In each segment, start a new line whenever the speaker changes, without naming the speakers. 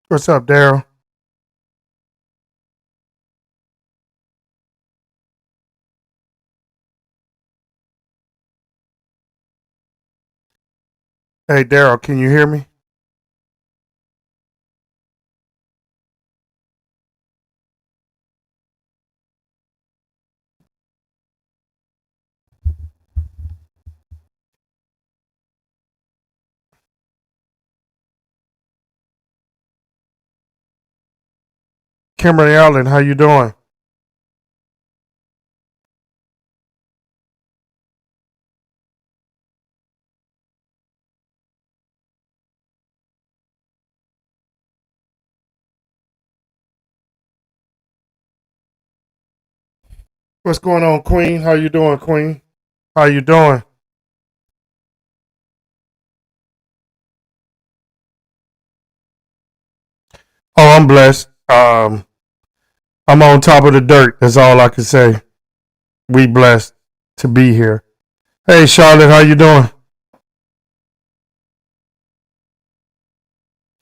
What's up, Daryl? Hey, Daryl, can you hear me? Kimberly Allen, how you doing? What's going on, Queen? How you doing, Queen? How you doing? Oh, I'm blessed. I'm on top of the dirt. That's all I can say. We blessed to be here. Hey, Charlotte, how you doing?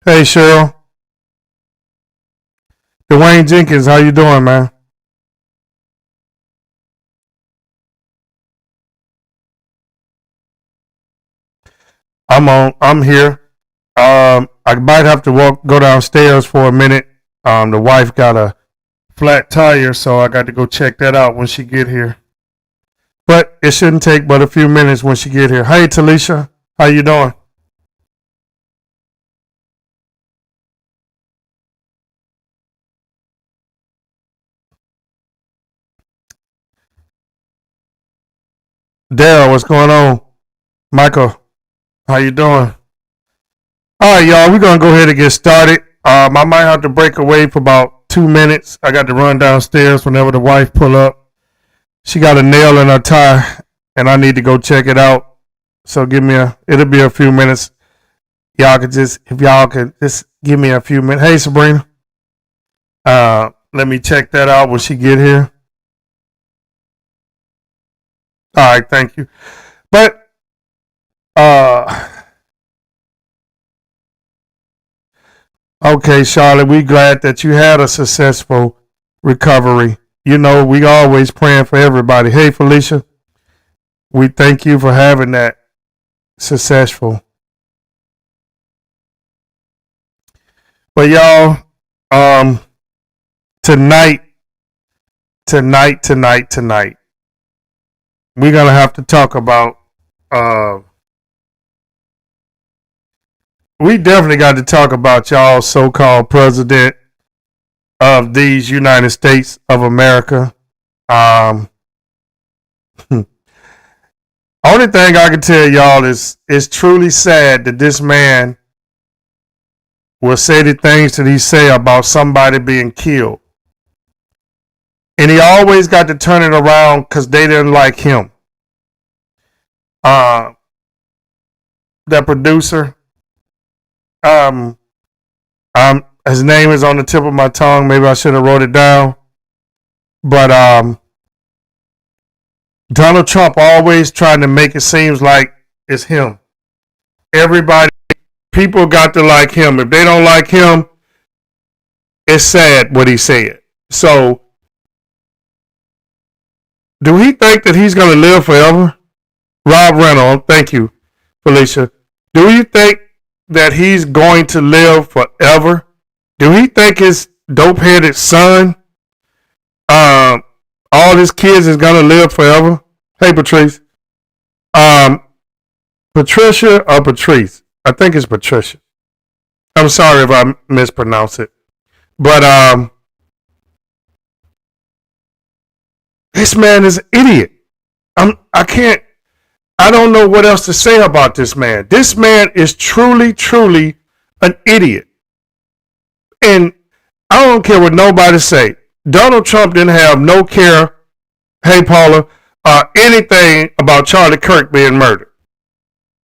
Hey, Cheryl. Dwayne Jenkins, how you doing, man? I'm here. I might have to go downstairs for a minute. The wife got a flat tire, so I got to go check that out when she get here. But it shouldn't take but a few minutes when she get here. Hey, Talisha, how you doing? Daryl, what's going on? Michael, how you doing? All right, y'all, we're gonna go ahead and get started. I might have to break away for about 2 minutes. I got to run downstairs whenever the wife pull up. She got a nail in her tie, and I need to go check it out. So it'll be a few minutes. If y'all could just give me a few minutes. Hey, Sabrina, let me check that out when she get here. All right, thank you. But uh, okay, Charlotte, we glad that you had a successful recovery. You know, we always praying for everybody. Hey, Felicia, we thank you for having that successful. But y'all, um, tonight, tonight, we're gonna have to talk about. Uh, we definitely got to talk about y'all so-called president of these United States of America. Um, only thing I can tell y'all is it's truly sad that this man will say the things that he say about somebody being killed. And he always got to turn it around because they didn't like him. Uh, that producer, um, his name is on the tip of my tongue. Maybe I should have wrote it down. But Donald Trump always trying to make it seem like it's him. Everybody, people got to like him. If they don't like him, it's sad what he said. So, do he think that he's going to live forever? Rob Reynolds, thank you, Felicia. Do you think that he's going to live forever? Do he think his dope headed son, um, all his kids is going to live forever? Hey, Patrice. Um, Patricia or Patrice? I think it's Patricia. I'm sorry if I mispronounce it. But this man is an idiot. I can't, I don't know what else to say about this man. This man is truly an idiot. And I don't care what nobody say. Donald Trump didn't have no care, hey Paula, anything about Charlie Kirk being murdered.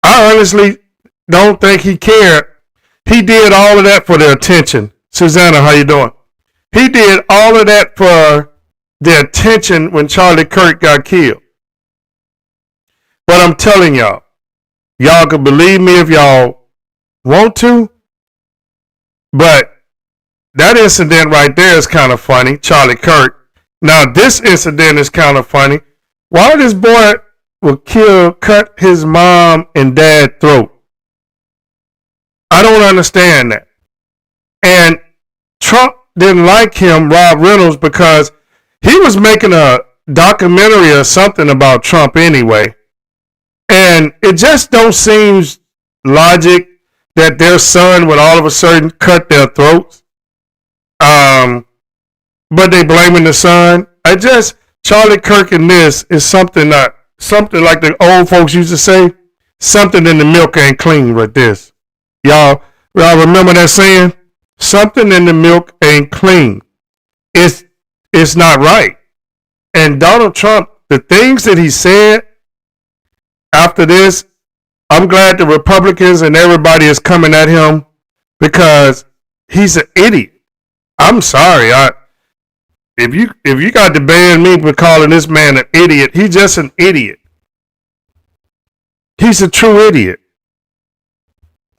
I honestly don't think he cared. He did all of that for the attention. Susanna, how you doing? He did all of that for the attention when Charlie Kirk got killed. But I'm telling y'all can believe me if y'all want to, but that incident right there is kind of funny, Charlie Kirk. Now this incident is kind of funny. Why this boy would cut his mom and dad throat? I don't understand that. And Trump didn't like him, Rob Reynolds, because he was making a documentary or something about Trump anyway. And it just don't seem logic that their son would all of a sudden cut their throats. But they blaming the son. Charlie Kirk in this is something like the old folks used to say, something in the milk ain't clean with this. Y'all remember that saying? Something in the milk ain't clean. It's not right. And Donald Trump, the things that he said after this, I'm glad the Republicans and everybody is coming at him because he's an idiot. I'm sorry. If you got to ban me for calling this man an idiot, he's just an idiot. He's a true idiot.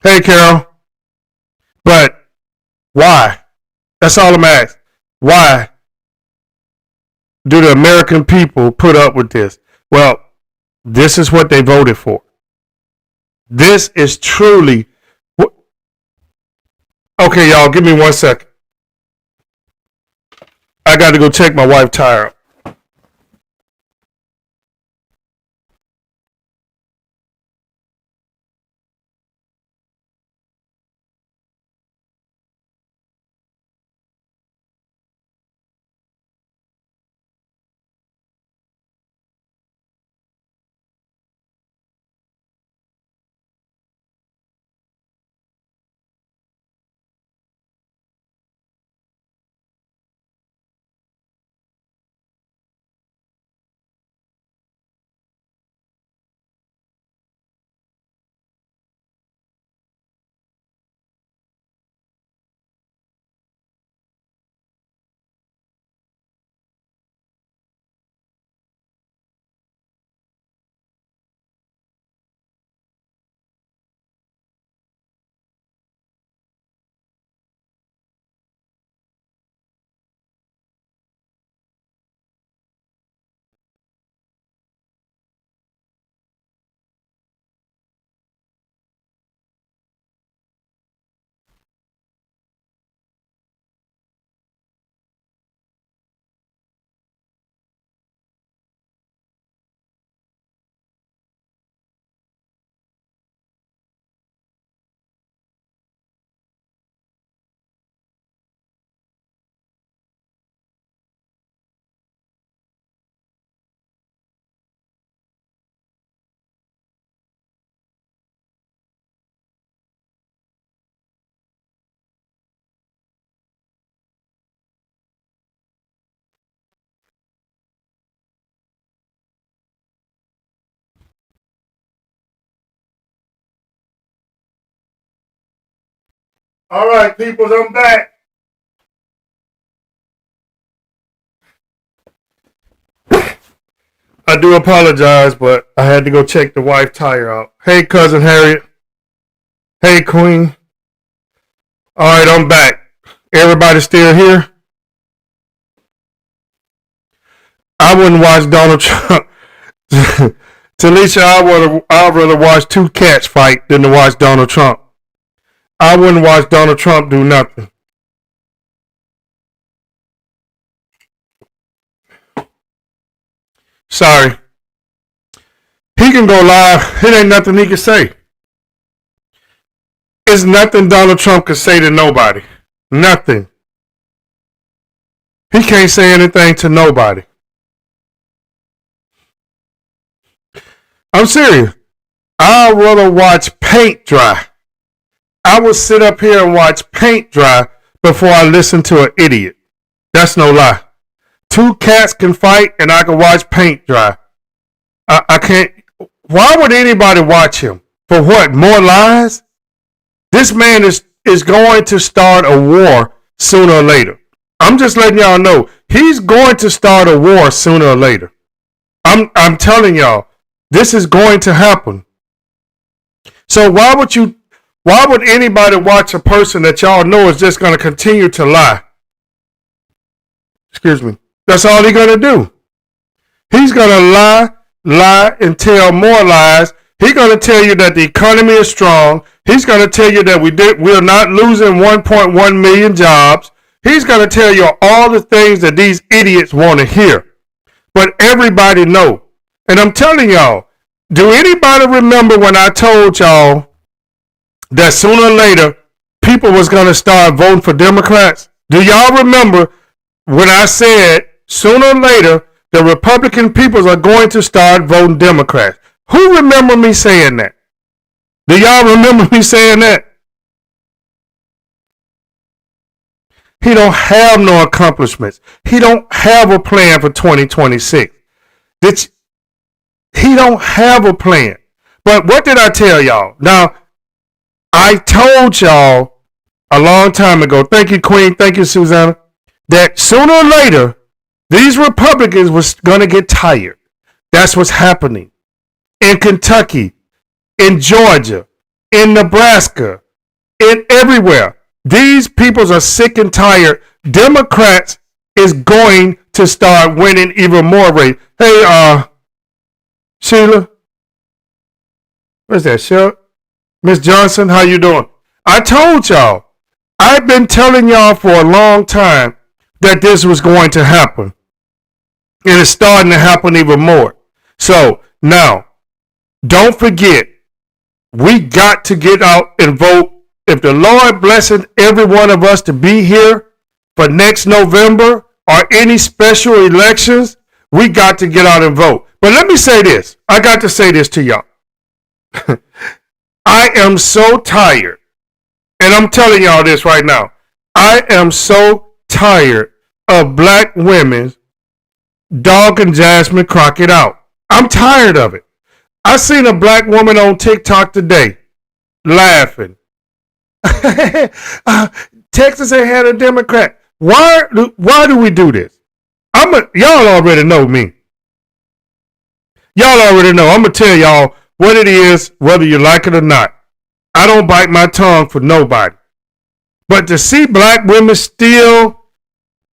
Hey, Carol. But why? That's all I'm asking. Why do the American people put up with this? Well, this is what they voted for. This is truly. Okay, y'all, give me 1 second. I got to go check my wife's tire. All right, people, I'm back. I do apologize, but I had to go check the wife tire out. Hey, cousin Harriet. Hey, Queen. All right, I'm back. Everybody still here? I wouldn't watch Donald Trump. Talisha, I'd rather watch two cats fight than to watch Donald Trump. I wouldn't watch Donald Trump do nothing. Sorry. He can go live. It ain't nothing he can say. It's nothing Donald Trump can say to nobody. Nothing. He can't say anything to nobody. I'm serious. I'd rather watch paint dry. I would sit up here and watch paint dry before I listen to an idiot. That's no lie. Two cats can fight and I can watch paint dry. I can't. Why would anybody watch him? For what? More lies? This man is going to start a war sooner or later. I'm just letting y'all know. He's going to start a war sooner or later. I'm telling y'all, this is going to happen. So why would you Why would anybody watch a person that y'all know is just going to continue to lie? Excuse me. That's all he's going to do. He's going to lie, and tell more lies. He's going to tell you that the economy is strong. He's going to tell you that we're not losing 1.1 million jobs. He's going to tell you all the things that these idiots want to hear. But everybody know. And I'm telling y'all, do anybody remember when I told y'all that sooner or later people was going to start voting for Democrats? Do y'all remember when I said sooner or later the Republican peoples are going to start voting Democrats? Who remember me saying that? Do y'all remember me saying that? He don't have no accomplishments. He don't have a plan for 2026. He don't have a plan. But what did I tell y'all? Now, I told y'all a long time ago, thank you, Queen, thank you, Susanna, that sooner or later, these Republicans was going to get tired. That's what's happening. In Kentucky, in Georgia, in Nebraska, in everywhere. These peoples are sick and tired. Democrats is going to start winning even more rates. Hey, Sheila, where's that? Sheila? Miss Johnson, how you doing? I told y'all, I've been telling y'all for a long time that this was going to happen. And it's starting to happen even more. So now, don't forget, we got to get out and vote. If the Lord blesses every one of us to be here for next November or any special elections, we got to get out and vote. But let me say this. I got to say this to y'all. I am so tired. And I'm telling y'all this right now. I am so tired of black women dogging Jasmine Crockett out. I'm tired of it. I seen a black woman on TikTok today laughing. Texas ain't had a Democrat. Why do we do this? Y'all already know me. Y'all already know. I'm going to tell y'all what it is, whether you like it or not. I don't bite my tongue for nobody. But to see black women still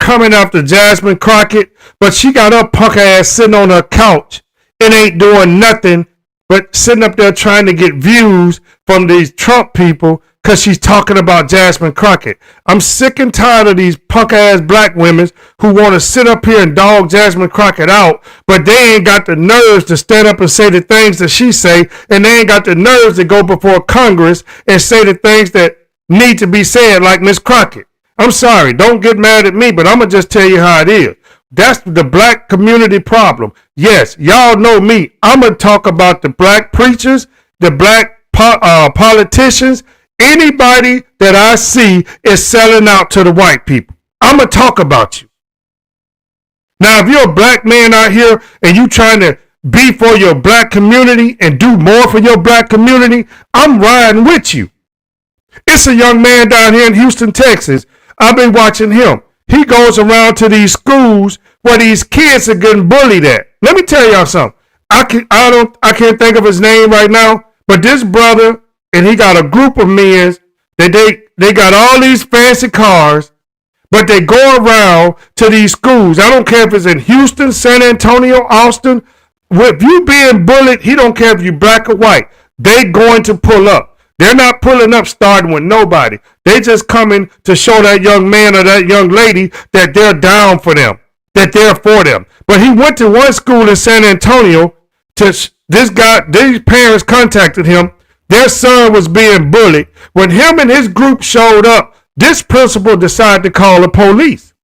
coming after Jasmine Crockett, but she got her punk ass sitting on her couch and ain't doing nothing but sitting up there trying to get views from these Trump people because she's talking about Jasmine Crockett. I'm sick and tired of these punk ass black women who want to sit up here and dog Jasmine Crockett out, but they ain't got the nerves to stand up and say the things that she say, and they ain't got the nerves to go before Congress and say the things that need to be said, like Miss Crockett. I'm sorry, don't get mad at me, but I'm going to just tell you how it is. That's the black community problem. Yes, y'all know me. I'm going to talk about the black preachers, the black politicians, anybody that I see is selling out to the white people. I'm going to talk about you. Now, if you're a black man out here and you trying to be for your black community and do more for your black community, I'm riding with you. It's a young man down here in Houston, Texas. I've been watching him. He goes around to these schools where these kids are getting bullied at. Let me tell y'all something. I can't think of his name right now, but this brother, and he got a group of men that they got all these fancy cars, but they go around to these schools. I don't care if it's in Houston, San Antonio, Austin. If you being bullied, he don't care if you black or white. They going to pull up. They're not pulling up starting with nobody. They just coming to show that young man or that young lady that they're down for them, that they're for them. But he went to one school in San Antonio. These parents contacted him. Their son was being bullied. When him and his group showed up, this principal decided to call the police.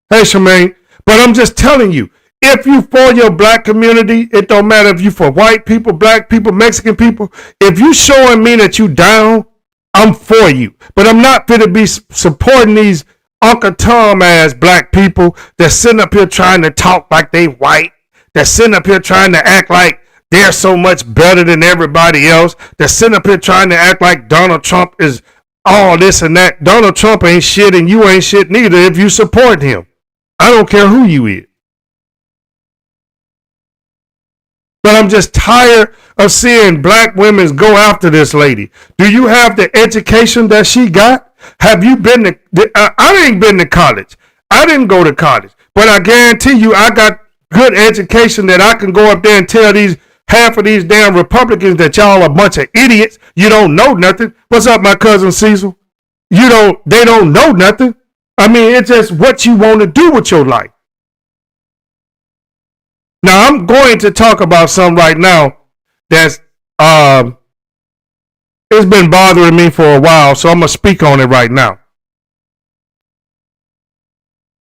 Hey, Shemaine, but I'm just telling you, if you for your black community, it don't matter if you for white people, black people, Mexican people. If you showing me that you down, I'm for you. But I'm not going to be supporting these Uncle Tom ass black people that sitting up here trying to talk like they white, that sitting up here trying to act like they're so much better than everybody else, that sitting up here trying to act like Donald Trump is all this and that. Donald Trump ain't shit and you ain't shit neither if you support him. I don't care who you is. But I'm just tired of seeing black women go after this lady. Do you have the education that she got? Have you been to, I ain't been to college. I didn't go to college. But I guarantee you I got good education that I can go up there and tell these half of these damn Republicans that y'all a bunch of idiots. You don't know nothing. What's up, my cousin Cecil? They don't know nothing. I mean, it's just what you want to do with your life. Now, I'm going to talk about something right now that's it's been bothering me for a while, so I'm going to speak on it right now.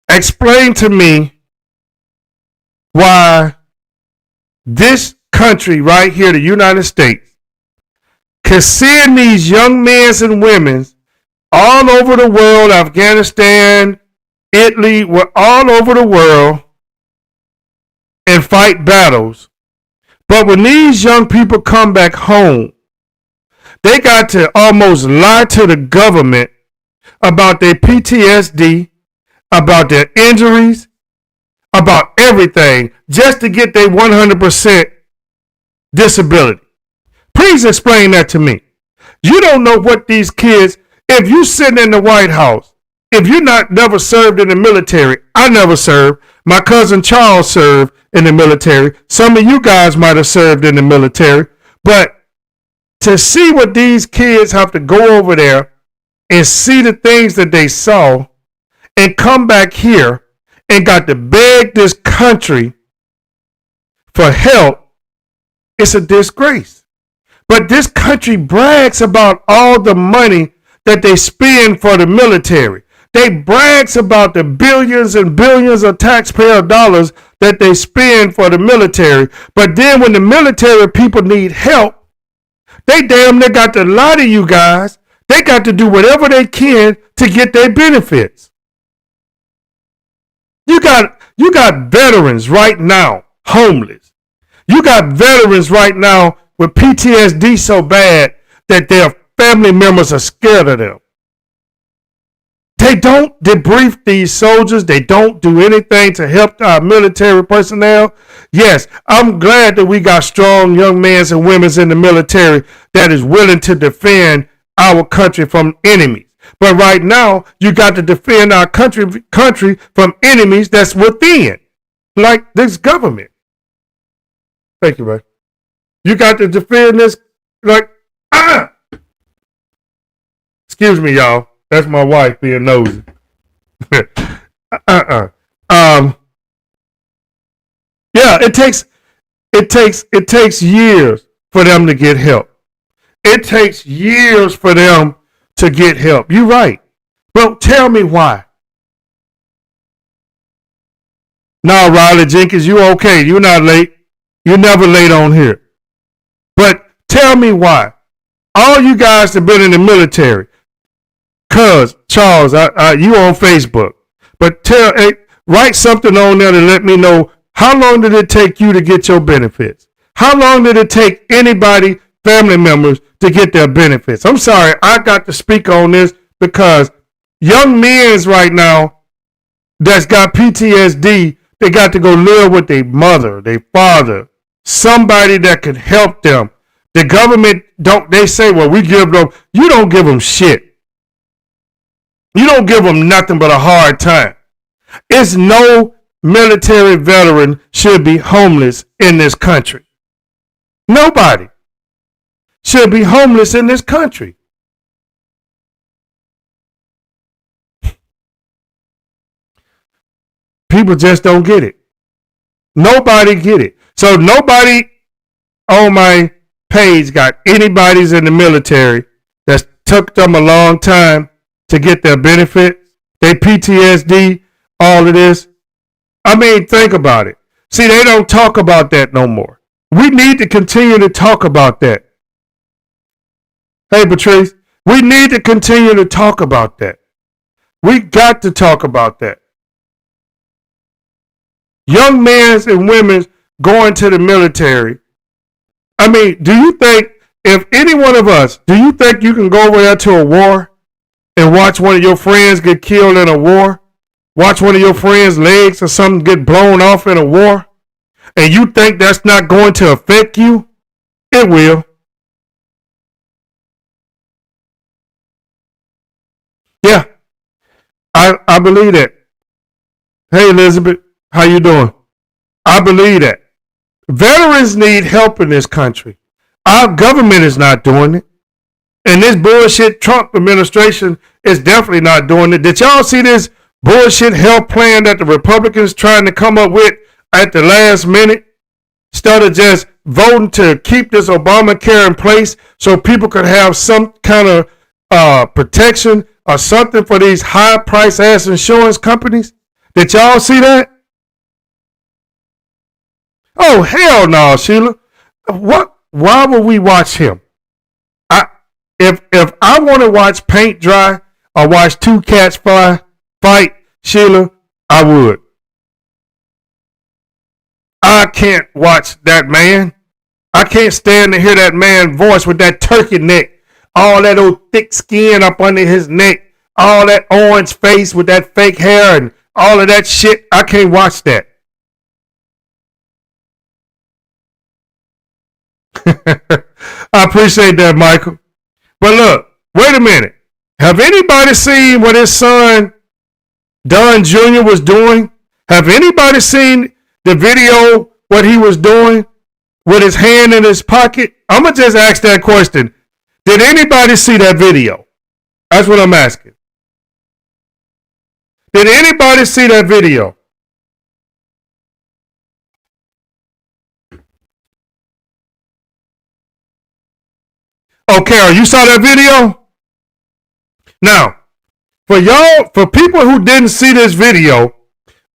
Explain to me why this country right here, the United States, can send these young men and women all over the world, Afghanistan, Italy, we're all over the world, and fight battles. But when these young people come back home, they got to almost lie to the government about their PTSD, about their injuries, about everything, just to get their 100% disability. Please explain that to me. You don't know what these kids, if you sitting in the White House, if you're never served in the military, I never served. My cousin Charles served in the military. Some of you guys might have served in the military. But to see what these kids have to go over there and see the things that they saw and come back here and got to beg this country for help, it's a disgrace. But this country brags about all the money that they spend for the military. They brags about the billions and billions of taxpayer dollars that they spend for the military. But then when the military people need help, they damn near got to lie to you guys. They got to do whatever they can to get their benefits. You got veterans right now, homeless. You got veterans right now with PTSD so bad that their family members are scared of them. They don't debrief these soldiers. They don't do anything to help our military personnel. Yes, I'm glad that we got strong young men and women in the military that is willing to defend our country from enemies. But right now, you got to defend our country from enemies that's within, like this government. Thank you, man. You got to defend this, like, Excuse me, y'all. That's my wife being nosy. Yeah, it takes years for them to get help. It takes years for them to get help. You're right. But tell me why. No, Riley Jenkins, you okay. You're not late. You're never late on here. But tell me why. All you guys have been in the military. Cuz, Charles, you on Facebook. But write something on there to let me know, how long did it take you to get your benefits? How long did it take anybody, family members, to get their benefits? I'm sorry, I got to speak on this because young men right now that's got PTSD, they got to go live with their mother, their father, somebody that could help them. The government they say, well, we give them, you don't give them shit. You don't give them nothing but a hard time. It's no military veteran should be homeless in this country. Nobody should be homeless in this country. People just don't get it. Nobody get it. So nobody on my page got anybody's in the military that took them a long time to get their benefits, their PTSD, all of this. I mean, think about it. See, they don't talk about that no more. We need to continue to talk about that. Hey, Patrice, we need to continue to talk about that. We got to talk about that. Young men and women going to the military. I mean, do you think, if any one of us, do you think you can go over there to a war and watch one of your friends get killed in a war? Watch one of your friends' legs or something get blown off in a war? and you think that's not going to affect you, it will. Yeah, I believe that. Hey, Elizabeth, how you doing? I believe that. Veterans need help in this country. Our government is not doing it. And this bullshit Trump administration is definitely not doing it. Did y'all see this bullshit health plan that the Republicans trying to come up with at the last minute? Instead of just voting to keep this Obamacare in place so people could have some kind of protection or something for these high price ass insurance companies? Did y'all see that? Oh, hell no, Sheila. What? Why would we watch him? If I want to watch paint dry or watch two cats fight, Sheila, I would. I can't watch that man. I can't stand to hear that man's voice with that turkey neck, all that old thick skin up under his neck, all that orange face with that fake hair and all of that shit. I can't watch that. I appreciate that, Michael. But look, wait a minute. Have anybody seen what his son, Don Jr., was doing? Have anybody seen the video, what he was doing with his hand in his pocket? I'm going to just ask that question. Did anybody see that video? That's what I'm asking. Did anybody see that video? Oh, Carol, you saw that video? Now, for y'all, for people who didn't see this video,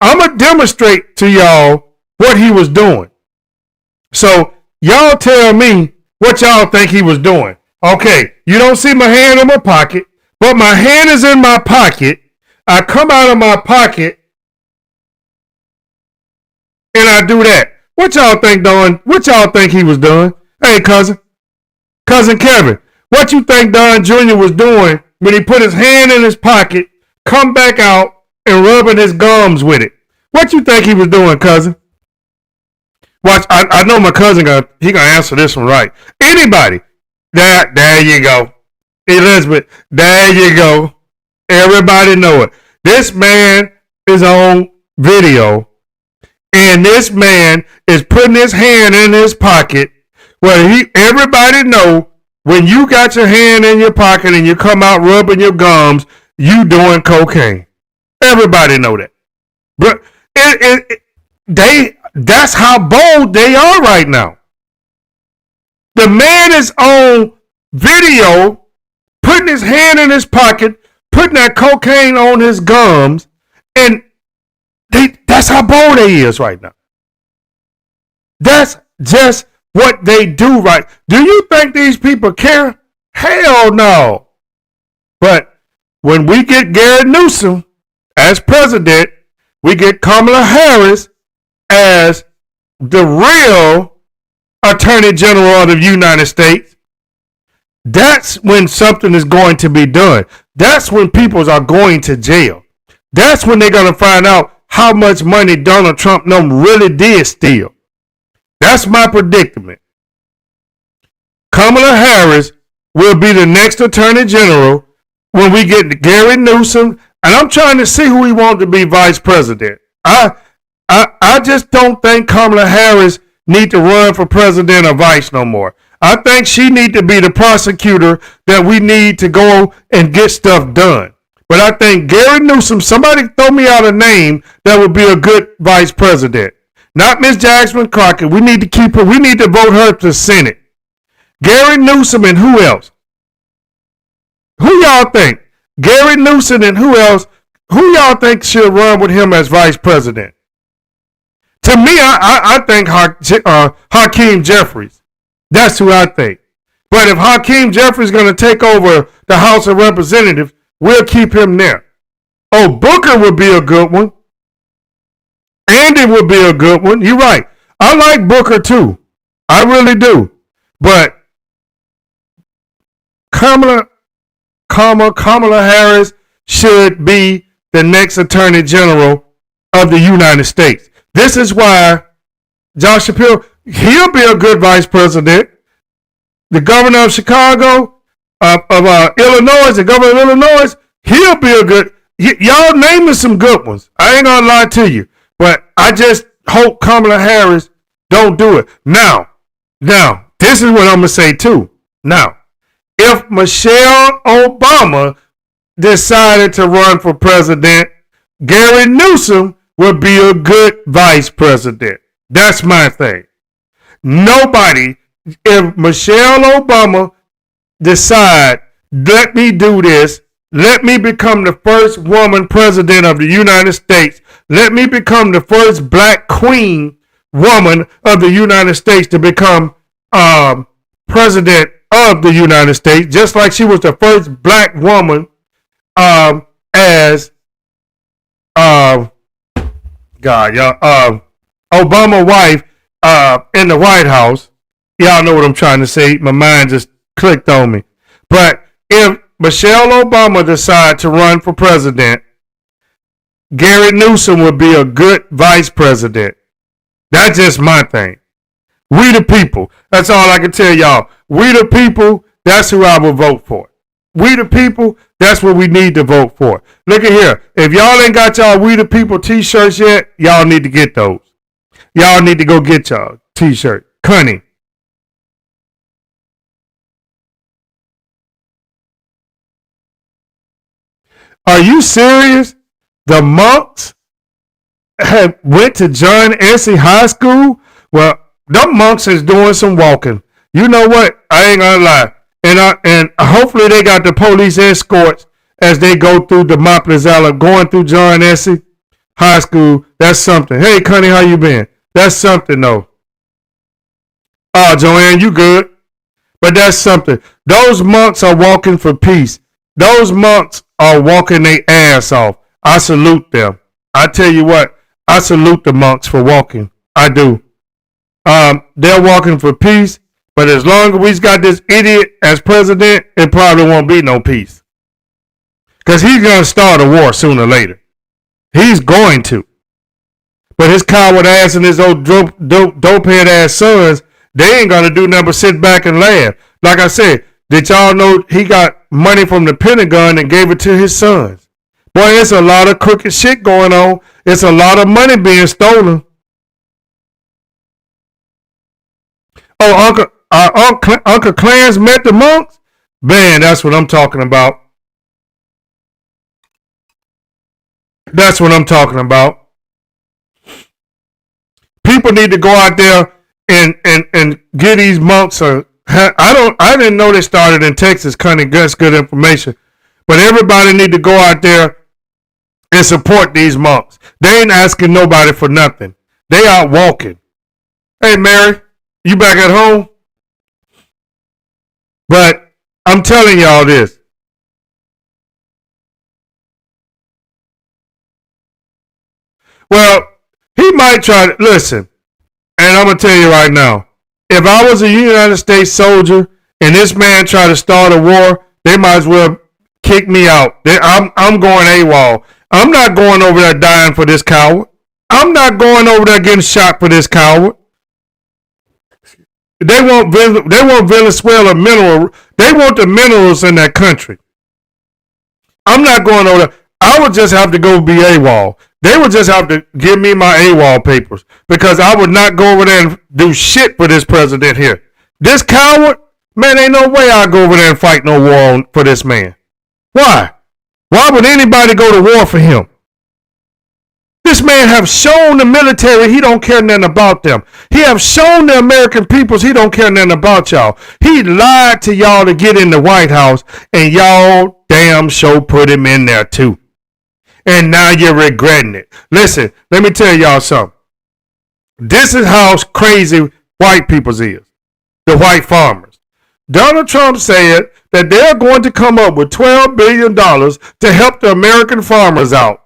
I'm going to demonstrate to y'all what he was doing. So, y'all tell me what y'all think he was doing. Okay, you don't see my hand in my pocket, but my hand is in my pocket. I come out of my pocket and I do that. What y'all think doing? What y'all think he was doing? Hey, cousin Kevin, what you think Don Jr. was doing when he put his hand in his pocket, come back out, and rubbing his gums with it? What you think he was doing, cousin? Watch, I know my cousin gonna answer this one right. Anybody? There you go. Elizabeth, there you go. Everybody know it. This man is on video, and this man is putting his hand in his pocket. Well, everybody know when you got your hand in your pocket and you come out rubbing your gums, you doing cocaine. Everybody know that. But that's how bold they are right now. The man is on video, putting his hand in his pocket, putting that cocaine on his gums, and that's how bold they is right now. That's just what they do right. Do you think these people care? Hell no. But when we get Gary Newsom as president, we get Kamala Harris as the real Attorney General of the United States, that's when something is going to be done. That's when people are going to jail. That's when they're going to find out how much money Donald Trump really did steal. That's my predicament. Kamala Harris will be the next Attorney General when we get Gary Newsom, and I'm trying to see who he wants to be vice president. I just don't think Kamala Harris need to run for president or vice no more. I think she need to be the prosecutor that we need to go and get stuff done. But I think Gary Newsom, somebody throw me out a name that would be a good vice president. Not Miss Jasmine Crockett. We need to keep her. We need to vote her to Senate. Gary Newsom and who else? Who y'all think? Gary Newsom and who else? Who y'all think should run with him as vice president? To me, I think Hakeem Jeffries. That's who I think. But if Hakeem Jeffries is going to take over the House of Representatives, we'll keep him there. Oh, Booker would be a good one. Andy would be a good one. You're right. I like Booker too. I really do. But Kamala Harris should be the next Attorney General of the United States. This is why Josh Shapiro, he'll be a good vice president. The governor of Chicago, of Illinois, the governor of Illinois, he'll be a good. Y'all naming some good ones. I ain't gonna lie to you, but I just hope Kamala Harris don't do it. Now, this is what I'm gonna say too. Now, if Michelle Obama decided to run for president, Gary Newsom would be a good vice president. That's my thing. Nobody, if Michelle Obama decide, let me do this, let me become the first woman president of the United States, let me become the first black queen woman of the United States to become president of the United States, just like she was the first black woman as Obama wife in the White House. Y'all know what I'm trying to say. My mind just clicked on me. But if Michelle Obama decide to run for president, Gary Newsom would be a good vice president. That's just my thing. We the people. That's all I can tell y'all. We the people, that's who I will vote for. We the people, that's what we need to vote for. Look at here. If y'all ain't got y'all We the People t-shirts yet, y'all need to get those. Y'all need to go get y'all t-shirt. Cunning. Are you serious? The monks went to John Essie High School? Well, them monks is doing some walking. You know what? I ain't gonna lie. And hopefully they got the police escorts as they go through Demopolis Alley, going through John Essie High School. That's something. Hey, Connie, how you been? That's something, though. Oh, Joanne, you good? But that's something. Those monks are walking for peace. Those monks are walking their ass off. I salute them. I tell you what, I salute the monks for walking. I do. They're walking for peace, but as long as we got this idiot as president, it probably won't be no peace. Because he's going to start a war sooner or later. He's going to. But his coward ass and his old dope-head ass sons, they ain't going to do nothing but sit back and laugh. Like I said, did y'all know he got money from the Pentagon and gave it to his sons? Boy, it's a lot of crooked shit going on. It's a lot of money being stolen. Oh, Uncle Clarence met the monks? Man, that's what I'm talking about. That's what I'm talking about. People need to go out there and get these monks. I didn't know they started in Texas. Kind of good information. But everybody need to go out there and support these monks. They ain't asking nobody for nothing. They out walking. Hey, Mary, you back at home? But I'm telling y'all this. Well, he might try to listen. And I'm going to tell you right now. If I was a United States soldier and this man tried to start a war, they might as well kick me out. I'm going AWOL. I'm not going over there dying for this coward. I'm not going over there getting shot for this coward. They want Venezuela mineral. They want the minerals in that country. I'm not going over there. I would just have to go be AWOL. They would just have to give me my AWOL papers because I would not go over there and do shit for this president here. This coward, man, ain't no way I'd go over there and fight no war for this man. Why? Why would anybody go to war for him? This man have shown the military he don't care nothing about them. He have shown the American peoples he don't care nothing about y'all. He lied to y'all to get in the White House, and y'all damn sure put him in there too. And now you're regretting it. Listen, let me tell y'all something. This is how crazy white people's is. The white farmers. Donald Trump said that they're going to come up with $12 billion to help the American farmers out.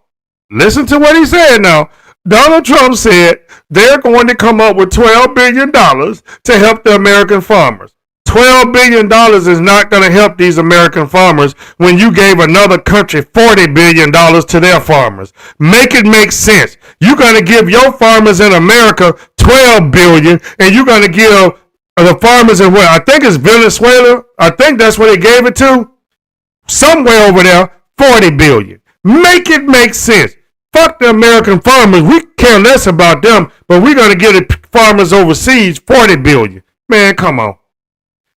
Listen to what he said now. Donald Trump said they're going to come up with $12 billion to help the American farmers. $12 billion is not going to help these American farmers when you gave another country $40 billion to their farmers. Make it make sense. You're going to give your farmers in America $12 billion, and you're going to give the farmers in what I think it's Venezuela. I think that's what they gave it to. Somewhere over there, $40 billion. Make it make sense. Fuck the American farmers. We care less about them, but we're going to give the farmers overseas $40 billion. Man, come on.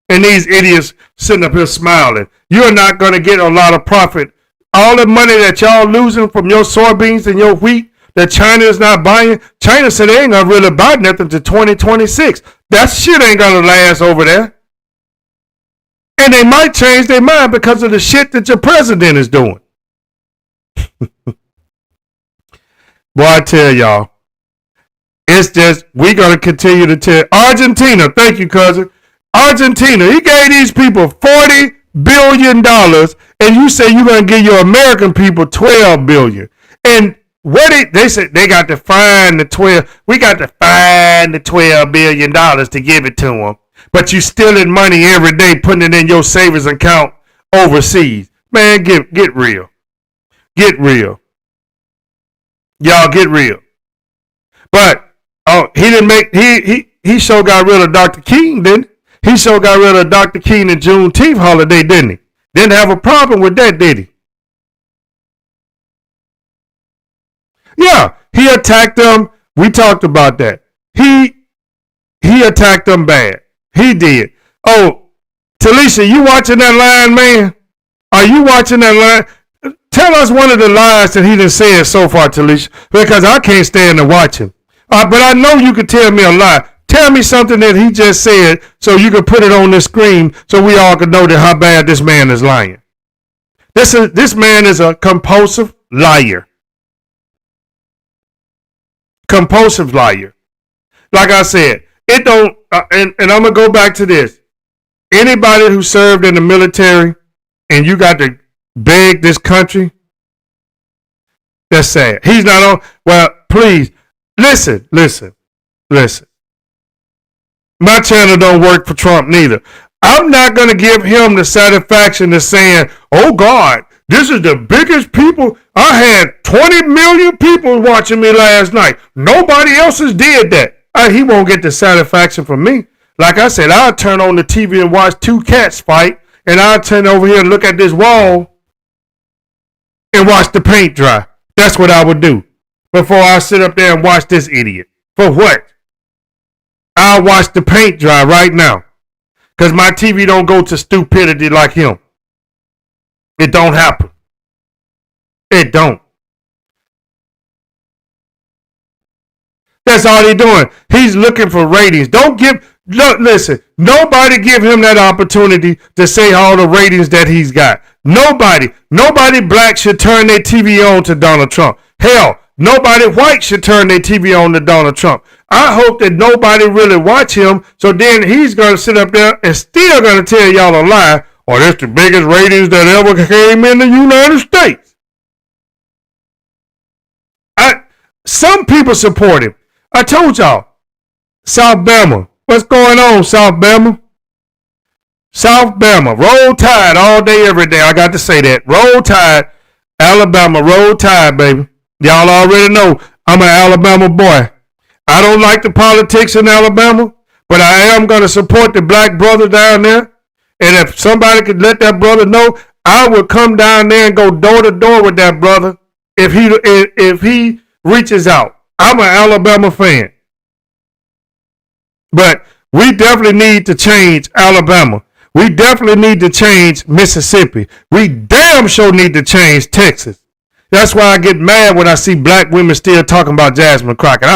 And these idiots sitting up here smiling. You're not going to get a lot of profit. All the money that y'all losing from your soybeans and your wheat that China is not buying, China said they ain't going to really buy nothing to 2026. That shit ain't going to last over there. And they might change their mind because of the shit that your president is doing. Boy, I tell y'all, it's just, we're going to continue to tell. Argentina, thank you, cousin. Argentina, he gave these people $40 billion, and you say you're going to give your American people $12 billion. And they said they got to find the 12, we got to find the $12 billion to give it to them. But you stealing money every day, putting it in your savings account overseas. Man, get real. Get real. Y'all get real. But he sure got rid of Dr. King, didn't he? He sure got rid of Dr. King and Juneteenth holiday, didn't he? Didn't have a problem with that, did he? Yeah, he attacked them. We talked about that. He attacked them bad. He did. Oh, Talisha, you watching that line, man? Are you watching that line? Tell us one of the lies that he done said so far, Talisha, because I can't stand to watch him. But I know you could tell me a lie. Tell me something that he just said so you could put it on the screen so we all could know that how bad this man is lying. This man is a compulsive liar. Compulsive liar. Like I said, it don't, and I'm going to go back to this. Anybody who served in the military and you got to beg this country, that's sad. He's not on, well, please, listen. My channel don't work for Trump neither. I'm not going to give him the satisfaction of saying, oh God, this is the biggest people. I had 20 million people watching me last night. Nobody else has did that. He won't get the satisfaction from me. Like I said, I'll turn on the TV and watch two cats fight, and I'll turn over here and look at this wall and watch the paint dry. That's what I would do before I sit up there and watch this idiot. For what? I'll watch the paint dry right now because my TV don't go to stupidity like him. It don't happen. It don't. That's all he's doing. He's looking for ratings. Listen, nobody give him that opportunity to say all the ratings that he's got. Nobody black should turn their TV on to Donald Trump. Hell, nobody white should turn their TV on to Donald Trump. I hope that nobody really watch him, so then he's going to sit up there and still going to tell y'all a lie, or that's the biggest ratings that ever came in the United States. Some people support him. I told y'all, South Bama. What's going on, South Bama? South Bama. Roll Tide all day, every day. I got to say that. Roll Tide. Alabama. Roll Tide, baby. Y'all already know I'm an Alabama boy. I don't like the politics in Alabama, but I am going to support the black brother down there. And if somebody could let that brother know, I would come down there and go door to door with that brother if he reaches out. I'm an Alabama fan. But we definitely need to change Alabama. We definitely need to change Mississippi. We damn sure need to change Texas. That's why I get mad when I see black women still talking about Jasmine Crockett.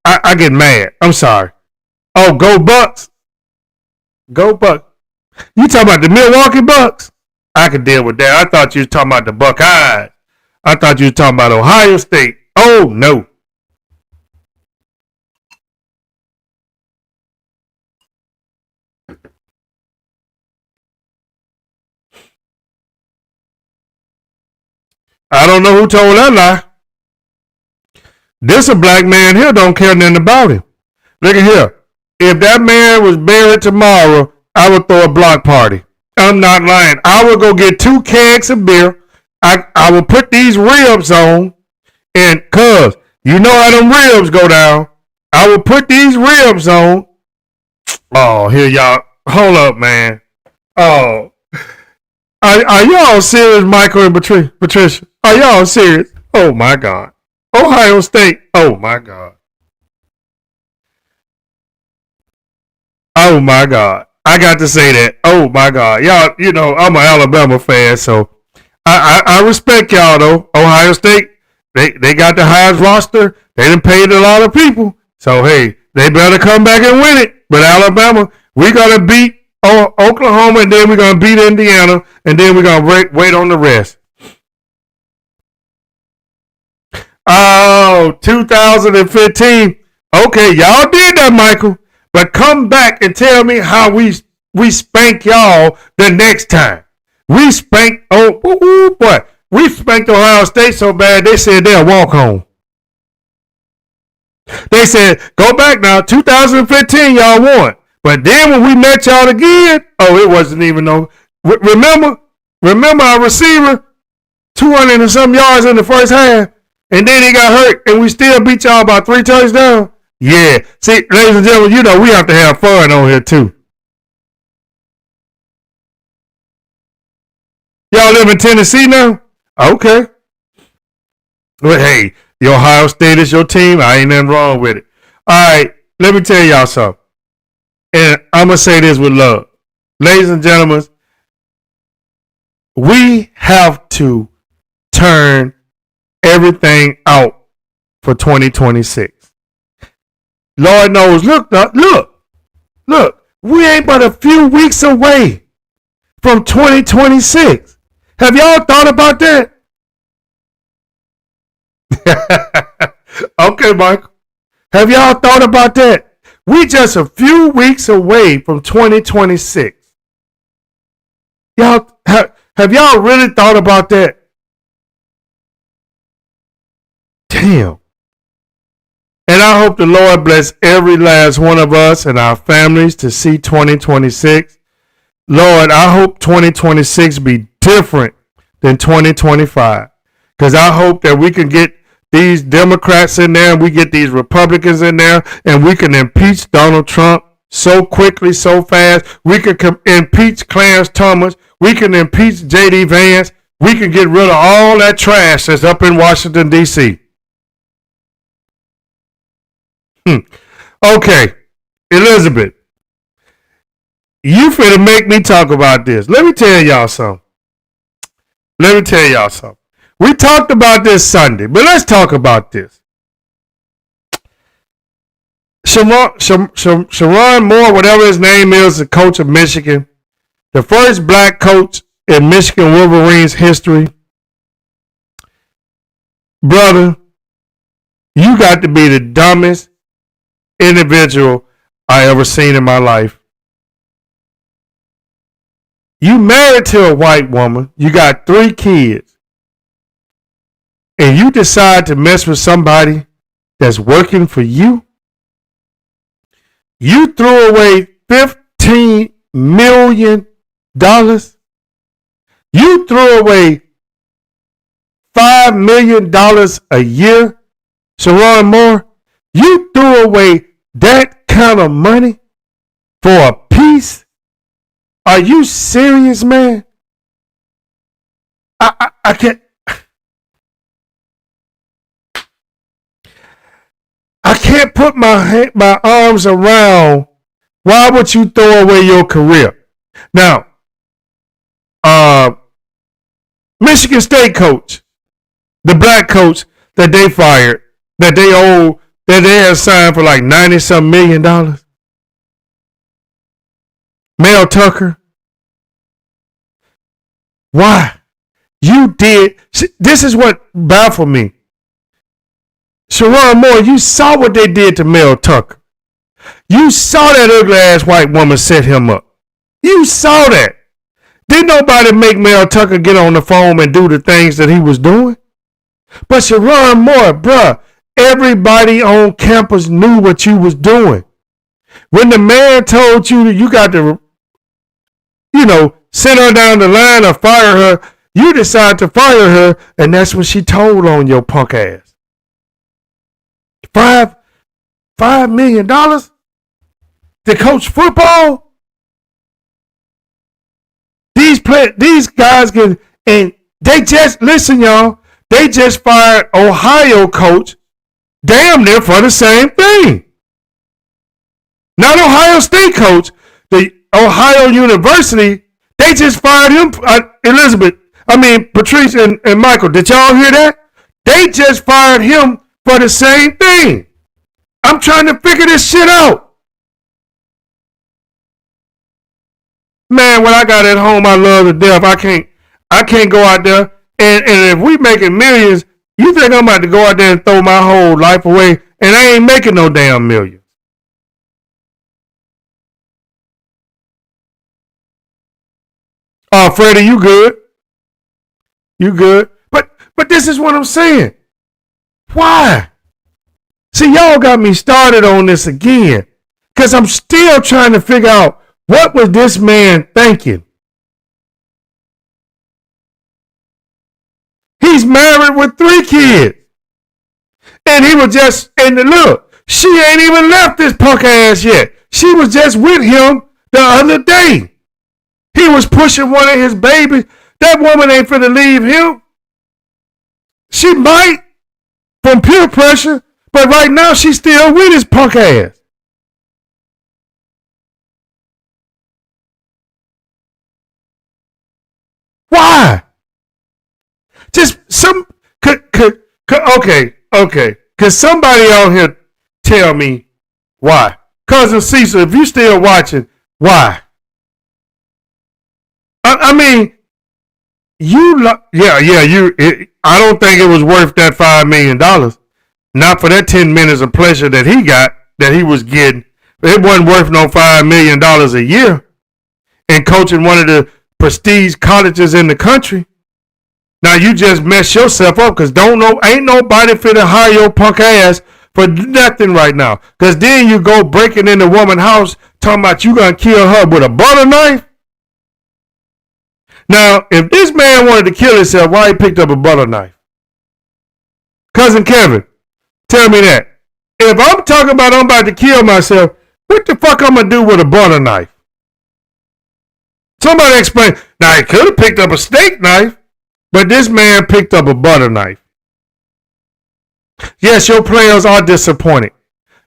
I get mad. I'm sorry. Oh, go Bucks. Go Bucks. You talking about the Milwaukee Bucks? I could deal with that. I thought you was talking about the Buckeyes. I thought you was talking about Ohio State. Oh, no. I don't know who told that lie. This a black man here don't care nothing about him. Look at here. If that man was buried tomorrow, I would throw a block party. I'm not lying. I would go get 2 kegs of beer. I would put these ribs on. And cuz, you know how them ribs go down. I will put these ribs on. Oh, here y'all. Hold up, man. Oh, are y'all serious, Michael and Patricia? Are y'all serious? Oh my God. Ohio State. Oh my God. Oh my God. I got to say that. Oh my God. Y'all, I'm an Alabama fan, so I respect y'all though. Ohio State, they got the highest roster. They done paid a lot of people. So hey, they better come back and win it. But Alabama, we gotta beat Oklahoma, and then we're gonna beat Indiana, and then we're gonna wait on the rest. Oh, 2015. Okay, y'all did that, Michael. But come back and tell me how we spank y'all the next time. We spanked boy. We spanked Ohio State so bad they said they'll walk home. They said, go back now, 2015 y'all won. But then when we met y'all again, it wasn't even no. Remember our receiver, 200 and some yards in the first half, and then he got hurt, and we still beat y'all by 3 touchdowns. Yeah. See, ladies and gentlemen, we have to have fun on here too. Y'all live in Tennessee now? Okay. But hey, the Ohio State is your team. I ain't nothing wrong with it. All right, let me tell y'all something. And I'm going to say this with love. Ladies and gentlemen, we have to turn everything out for 2026. Lord knows, look, we ain't but a few weeks away from 2026. Have y'all thought about that? Okay, Michael. Have y'all thought about that? We just a few weeks away from 2026. Y'all have y'all really thought about that? Damn. And I hope the Lord bless every last one of us and our families to see 2026. Lord, I hope 2026 be different than 2025. Because I hope that we can get these Democrats in there and we get these Republicans in there and we can impeach Donald Trump so quickly, so fast. We can impeach Clarence Thomas. We can impeach J.D. Vance. We can get rid of all that trash that's up in Washington, D.C. Okay, Elizabeth, you finna make me talk about this. Let me tell y'all something. We talked about this Sunday, but let's talk about this. Sharon Moore, whatever his name is, the coach of Michigan, the first black coach in Michigan Wolverines history. Brother, you got to be the dumbest individual I ever seen in my life. You married to a white woman, you got 3 kids, and you decide to mess with somebody that's working for you? You threw away $15 million. You threw away $5 million a year, Sharon Moore. You threw away that kind of money for a piece? Are you serious, man? I can't. I can't put my arms around. Why would you throw away your career? Now, Michigan State coach, the black coach that they fired, that they had signed for like $90-some million. Mel Tucker. Why? You did. This is what baffled me. Sharon Moore, you saw what they did to Mel Tucker. You saw that ugly ass white woman set him up. You saw that. Didn't nobody make Mel Tucker get on the phone and do the things that he was doing? But Sharon Moore, bruh, everybody on campus knew what you was doing. When the man told you that you got to, send her down the line or fire her, you decide to fire her, and that's when she told on your punk ass. $5 $5 million to coach football? These guys can, and they just, listen, y'all, they just fired Ohio coach damn near for the same thing. Not Ohio State coach, the Ohio University, they just fired him, Patrice and Michael, did y'all hear that? They just fired him for the same thing. I'm trying to figure this shit out. Man, when I got at home, I love to death. I can't go out there. And if we making millions, you think I'm about to go out there and throw my whole life away? And I ain't making no damn millions. Oh, Freddie, you good? You good? But this is what I'm saying. Why? See, y'all got me started on this again. Because I'm still trying to figure out what was this man thinking. He's married with 3 kids. And he was just, and look, she ain't even left this punk ass yet. She was just with him the other day. He was pushing one of his babies. That woman ain't finna leave him. She might from peer pressure, but right now she's still with his punk ass. Why? Just okay. Could somebody out here tell me why? Cousin Cecil, if you still watching, why? I mean, I don't think it was worth that $5 million. Not for that 10 minutes of pleasure that he was getting. It wasn't worth no $5 million a year. And coaching one of the prestige colleges in the country. Now you just mess yourself up because ain't nobody finna hire your punk ass for nothing right now. Because then you go breaking in the woman's house talking about you gonna kill her with a butter knife. Now, if this man wanted to kill himself, why he picked up a butter knife? Cousin Kevin, tell me that. If I'm talking about I'm about to kill myself, what the fuck I'm gonna do with a butter knife? Somebody explain. Now, he could have picked up a steak knife, but this man picked up a butter knife. Yes, your players are disappointed.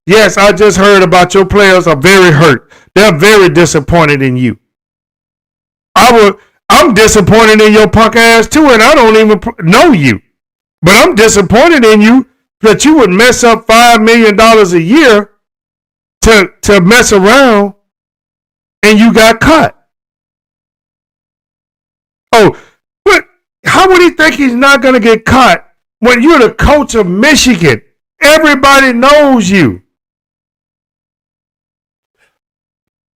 Yes, I just heard about your players are very hurt. They're very disappointed in you. I'm disappointed in your punk ass too, and I don't even know you. But I'm disappointed in you that you would mess up $5 million a year to mess around and you got cut. Oh, but how would he think he's not going to get caught when you're the coach of Michigan? Everybody knows you.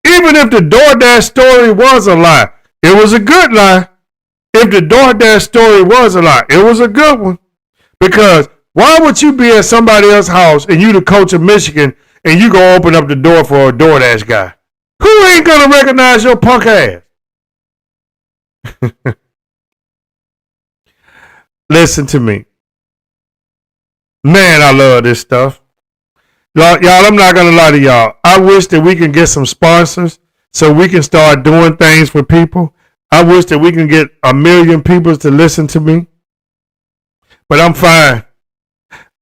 Even if the DoorDash story was a lie, it was a good lie. If the DoorDash story was a lie, it was a good one. Because why would you be at somebody else's house and you the coach of Michigan and you go open up the door for a DoorDash guy? Who ain't going to recognize your punk ass? Listen to me. Man, I love this stuff. Y'all, I'm not going to lie to y'all. I wish that we can get some sponsors so we can start doing things for people. I wish that we can get 1 million people to listen to me. But I'm fine.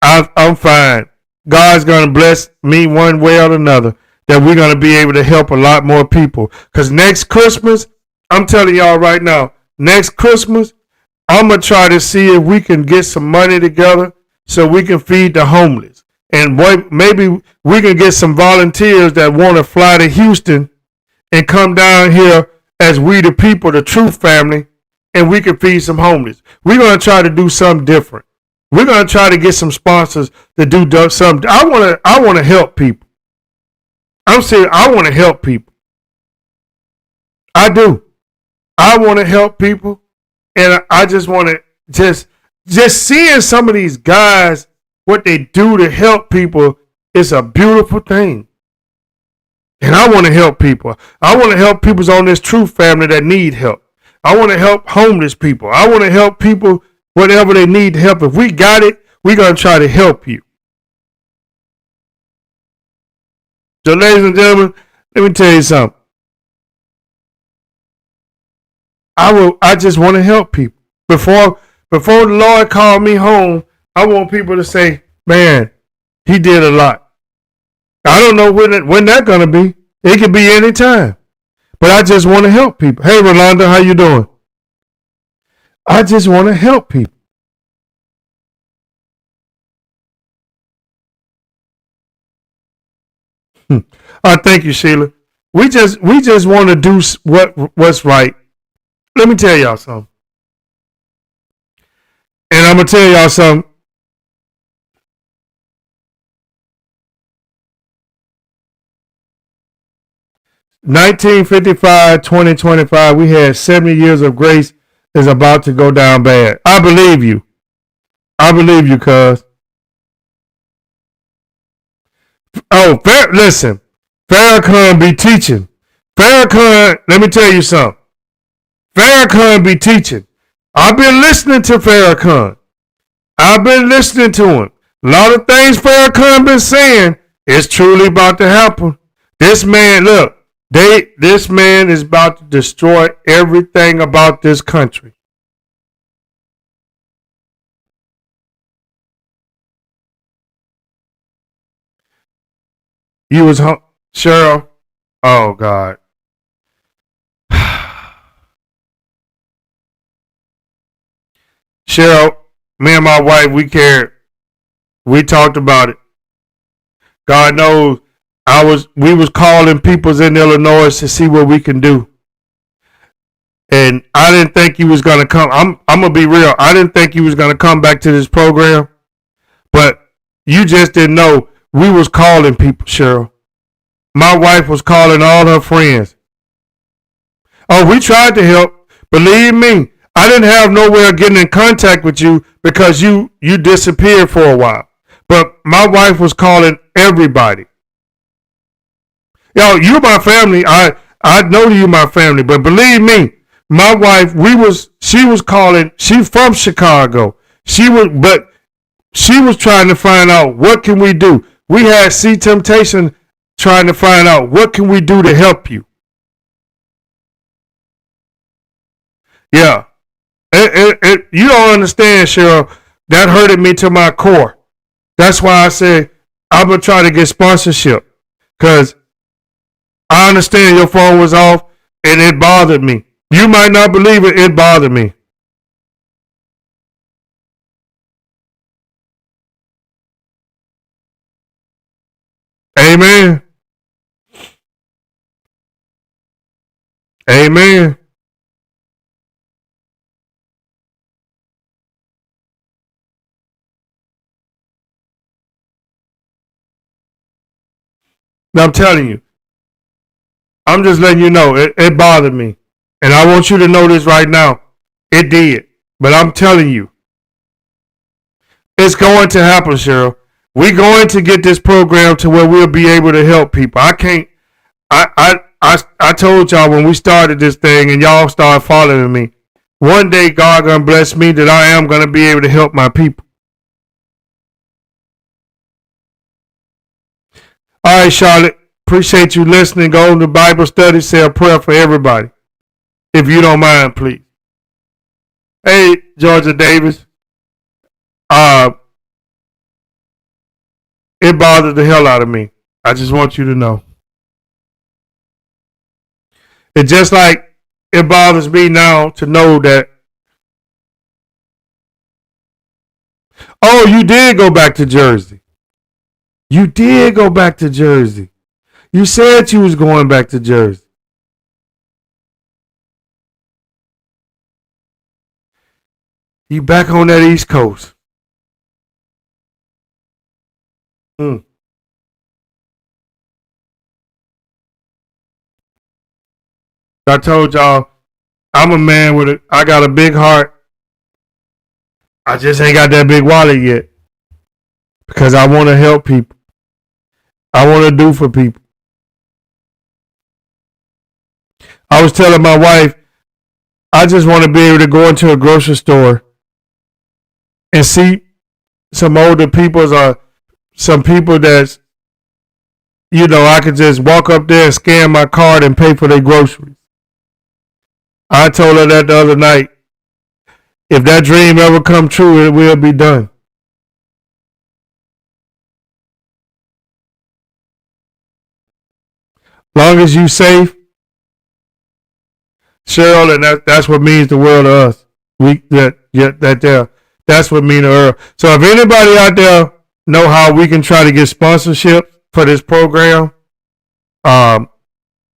I'm fine. God's going to bless me one way or another that we're going to be able to help a lot more people. Because next Christmas, I'm telling y'all right now, next Christmas, I'm going to try to see if we can get some money together so we can feed the homeless. And maybe we can get some volunteers that want to fly to Houston and come down here as we the people, the Truth family, and we can feed some homeless. We're going to try to do something different. We're going to try to get some sponsors to do something. I want to help people. I'm serious. I want to help people. I do. I want to help people. And I just want to just seeing some of these guys, what they do to help people is a beautiful thing. And I want to help people. I want to help people on this Truth family that need help. I want to help homeless people. I want to help people whatever they need help. If we got it, we're going to try to help you. So, ladies and gentlemen, let me tell you something. I just want to help people. Before the Lord called me home, I want people to say, man, he did a lot. I don't know when that's gonna be. It could be any time. But I just want to help people. Hey, Rolanda, how you doing? I just want to help people. Thank you, Sheila. We just want to do what's right. Let me tell y'all something. And I'm gonna tell y'all something. 1955, 2025, we had 70 years of grace is about to go down bad. I believe you. I believe you, cuz. Oh, listen. Farrakhan be teaching. Farrakhan, let me tell you something. Farrakhan be teaching. I've been listening to Farrakhan. I've been listening to him. A lot of things Farrakhan been saying is truly about to happen. This man, look, this man is about to destroy everything about this country. You was Cheryl. Oh God. Cheryl, me and my wife, we cared. We talked about it. God knows we was calling peoples in Illinois to see what we can do. And I didn't think you was gonna come. I'm gonna be real. I didn't think you was gonna come back to this program. But you just didn't know we was calling people, Cheryl. My wife was calling all her friends. Oh, we tried to help. Believe me, I didn't have no way of getting in contact with you because you disappeared for a while. But my wife was calling everybody. Yo, you're my family. I know you my family, but believe me, my wife, she was calling. She's from Chicago. She was trying to find out what can we do. We had C Temptation trying to find out what can we do to help you. Yeah, you don't understand, Cheryl. That hurted me to my core. That's why I said I'm gonna try to get sponsorship because I understand your phone was off and it bothered me. You might not believe it. It bothered me. Amen. Amen. Now I'm telling you, I'm just letting you know it bothered me. And I want you to know this right now. It did. But I'm telling you, it's going to happen, Cheryl. We're going to get this program to where we'll be able to help people. I can't I told y'all when we started this thing and y'all started following me. One day God gonna bless me that I am gonna be able to help my people. All right, Charlotte. Appreciate you listening. Go to Bible study. Say a prayer for everybody. If you don't mind, please. Hey, Georgia Davis. Uh, it bothered the hell out of me. I just want you to know. It's just like it bothers me now to know that. Oh, you did go back to Jersey. You did go back to Jersey. You said you was going back to Jersey. You back on that East Coast. Hmm. I told y'all I'm a man I got a big heart. I just ain't got that big wallet yet because I want to help people. I want to do for people. I was telling my wife, I just want to be able to go into a grocery store and see some older people or some people that's I could just walk up there and scan my card and pay for their groceries. I told her that the other night. If that dream ever come true, it will be done. Long as you safe, Cheryl, and that's what means the world to us. That's what means the world. So if anybody out there know how we can try to get sponsorship for this program,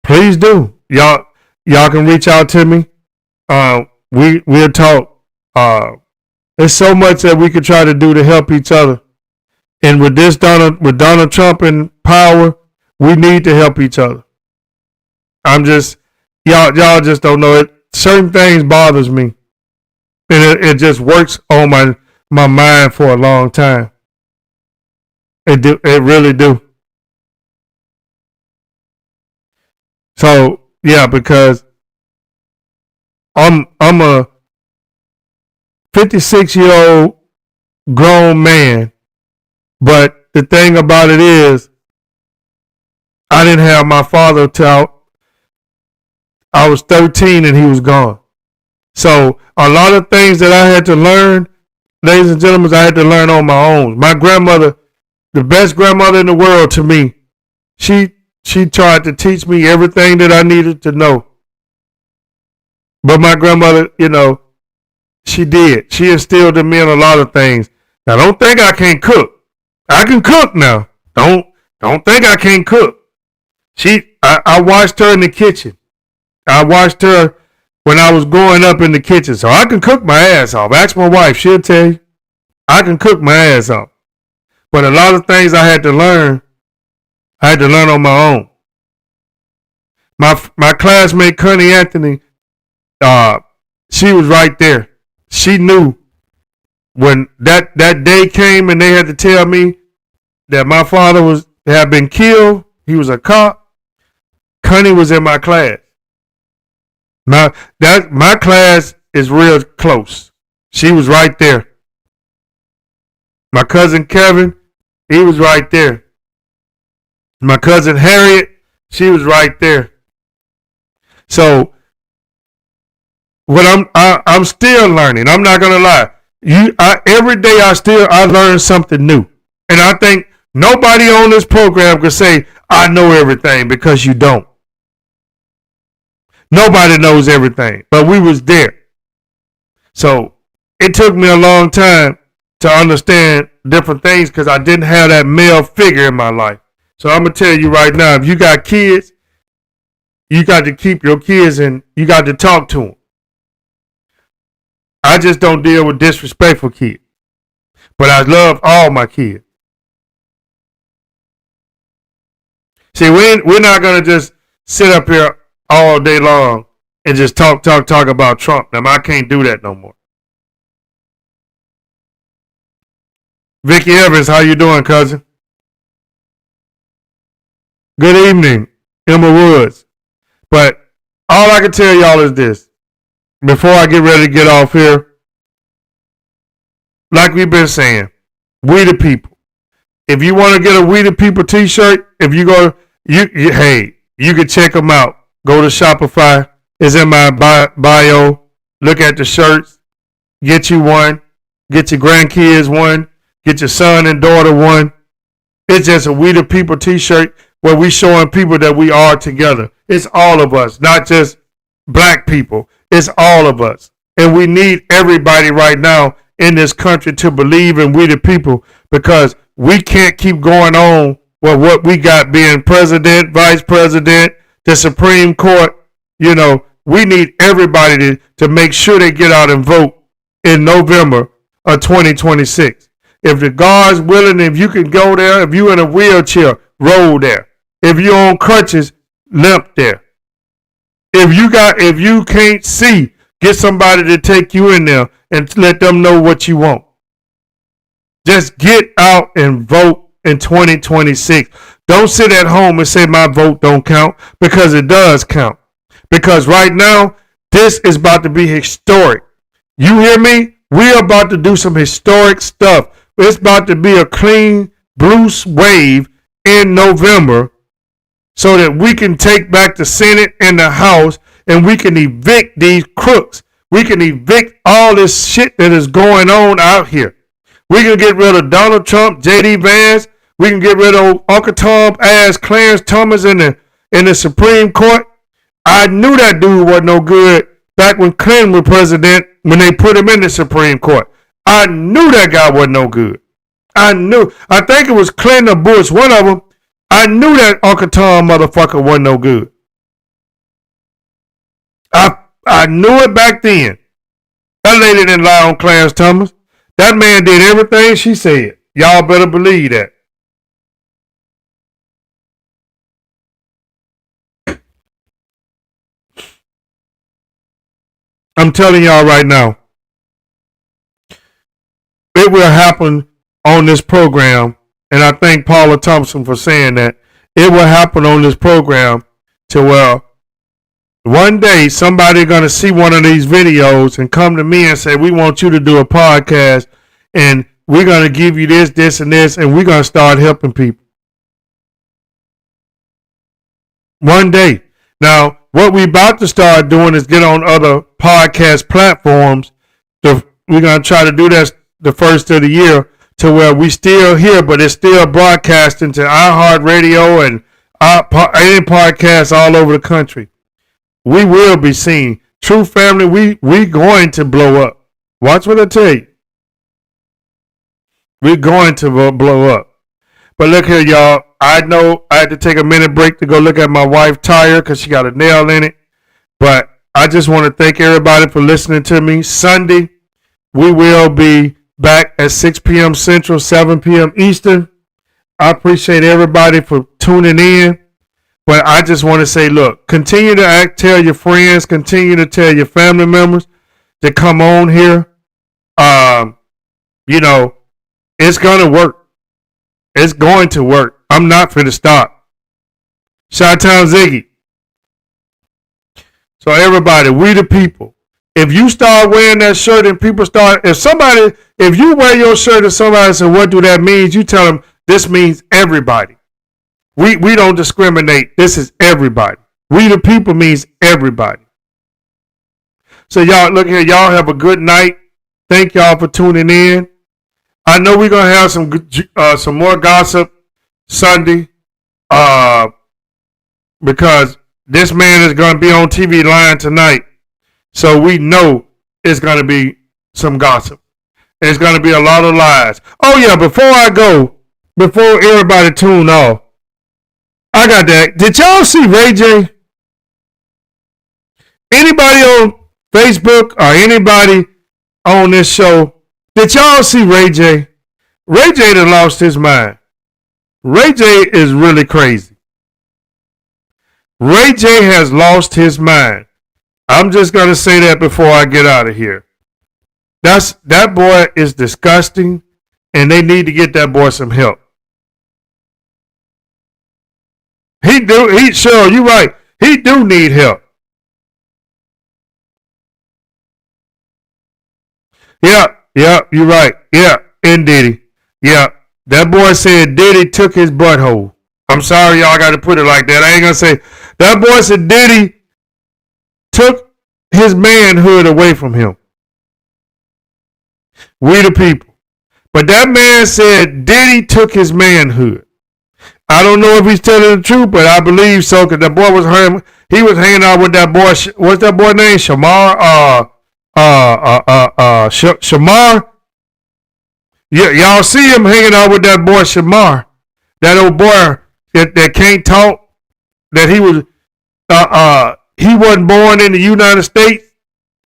please do. Y'all can reach out to me. We'll talk. There's so much that we could try to do to help each other. And with Donald Trump in power, we need to help each other. Y'all just don't know it. Certain things bothers me, and it just works on my mind for a long time. It really do. So yeah, because I'm a 56-year-old grown man, but the thing about it is, I didn't have my father till I was 13 and he was gone. So a lot of things that I had to learn, ladies and gentlemen, I had to learn on my own. My grandmother, the best grandmother in the world to me, she tried to teach me everything that I needed to know. But my grandmother, she did. She instilled in me in a lot of things. Now, don't think I can't cook. I can cook now. Don't think I can't cook. I watched her in the kitchen. I watched her when I was growing up in the kitchen. So I can cook my ass off. Ask my wife. She'll tell you. I can cook my ass off. But a lot of things I had to learn on my own. My classmate, Connie Anthony, she was right there. She knew when that day came and they had to tell me that my father had been killed. He was a cop. Connie was in my class. My class is real close. She was right there. My cousin Kevin, he was right there. My cousin Harriet, she was right there. So what I'm still learning. I'm not gonna lie. Every day I learn something new, and I think nobody on this program could say I know everything, because you don't. Nobody knows everything, but we was there. So it took me a long time to understand different things because I didn't have that male figure in my life. So I'm gonna tell you right now, if you got kids, you got to keep your kids and you got to talk to them. I just don't deal with disrespectful kids, but I love all my kids. See, we're not gonna just sit up here all day long and just talk about Trump. Now, I can't do that no more. Vicky Evans, how you doing, cousin? Good evening, Emma Woods. But all I can tell y'all is this. Before I get ready to get off here, like we've been saying, we the people. If you want to get a We the People t-shirt, if you go, you can check them out. Go to Shopify. It's in my bio. Look at the shirts. Get you one. Get your grandkids one. Get your son and daughter one. It's just a We the People t-shirt where we showing people that we are together. It's all of us, not just black people. It's all of us. And we need everybody right now in this country to believe in We the People, because we can't keep going on with what we got being president, vice president, the Supreme Court. We need everybody to make sure they get out and vote in November of 2026. If the God's willing, if you can go there, if you're in a wheelchair, roll there. If you're on crutches, limp there. If you can't see, get somebody to take you in there and let them know what you want. Just get out and vote in 2026. Don't sit at home and say my vote don't count, because it does count. Because right now, this is about to be historic. You hear me? We're about to do some historic stuff. It's about to be a clean blue wave in November so that we can take back the Senate and the House and we can evict these crooks. We can evict all this shit that is going on out here. We can get rid of Donald Trump, J.D. Vance. We can get rid of Uncle Tom ass Clarence Thomas in the Supreme Court. I knew that dude wasn't no good back when Clinton was president, when they put him in the Supreme Court. I knew that guy wasn't no good. I think it was Clinton or Bush, one of them. I knew that Uncle Tom motherfucker wasn't no good. I knew it back then. That lady didn't lie on Clarence Thomas. That man did everything she said. Y'all better believe that. I'm telling y'all right now, it will happen on this program, and I thank Paula Thompson for saying that. It will happen on this program to where one day somebody going to see one of these videos and come to me and say, we want you to do a podcast, and we're going to give you this, this, and this, and we're going to start helping people. One day. Now, what we about to start doing is get on other podcast platforms. We're going to try to do that the first of the year to where we still here, but it's still broadcasting to iHeartRadio and podcasts all over the country. We will be seen. True family, we going to blow up. Watch what I tell you. We're going to blow up. But look here, y'all. I know I had to take a minute break to go look at my wife's tire because she got a nail in it. But I just want to thank everybody for listening to me. Sunday, we will be back at 6 p.m. Central, 7 p.m. Eastern. I appreciate everybody for tuning in. But I just want to say, look, continue to tell your friends, continue to tell your family members to come on here. It's going to work. It's going to work. I'm not for to stop. Chi-Town Ziggy. So everybody, we the people. If you start wearing that shirt and people start, if you wear your shirt and somebody says, what do that mean? You tell them, this means everybody. We don't discriminate. This is everybody. We the people means everybody. So y'all, look here. Y'all have a good night. Thank y'all for tuning in. I know we're going to have some more gossip Sunday because this man is going to be on TV Line tonight. So we know it's going to be some gossip. It's going to be a lot of lies. Oh, yeah, before everybody tune off, I got that. Did y'all see Ray J? Anybody on Facebook or anybody on this show, did y'all see Ray J? Ray J done lost his mind. Ray J is really crazy. Ray J has lost his mind. I'm just going to say that before I get out of here. That boy is disgusting, and they need to get that boy some help. Cheryl, you're right. He do need help. Yeah, you're right. Yeah, and Diddy. Yeah, that boy said Diddy took his butthole. I'm sorry, y'all got to put it like that. I ain't going to say. That boy said Diddy took his manhood away from him. We the people. But that man said Diddy took his manhood. I don't know if he's telling the truth, but I believe so, because that boy he was hanging out with that boy. What's that boy name? Shamar? Shamar? Yeah, y'all see him hanging out with that boy Shamar. That old boy that can't talk. That he wasn't born in the United States.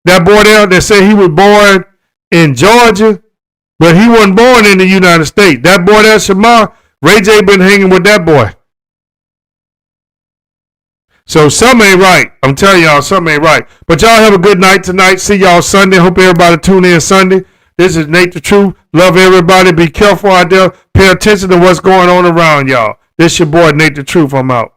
That boy there that said he was born in Georgia, but he wasn't born in the United States. That boy there, Shamar, Ray J been hanging with that boy. So something ain't right. I'm telling y'all, something ain't right. But y'all have a good night tonight. See y'all Sunday. Hope everybody tune in Sunday. This is Nate the Truth. Love everybody. Be careful out there. Pay attention to what's going on around y'all. This your boy Nate the Truth. I'm out.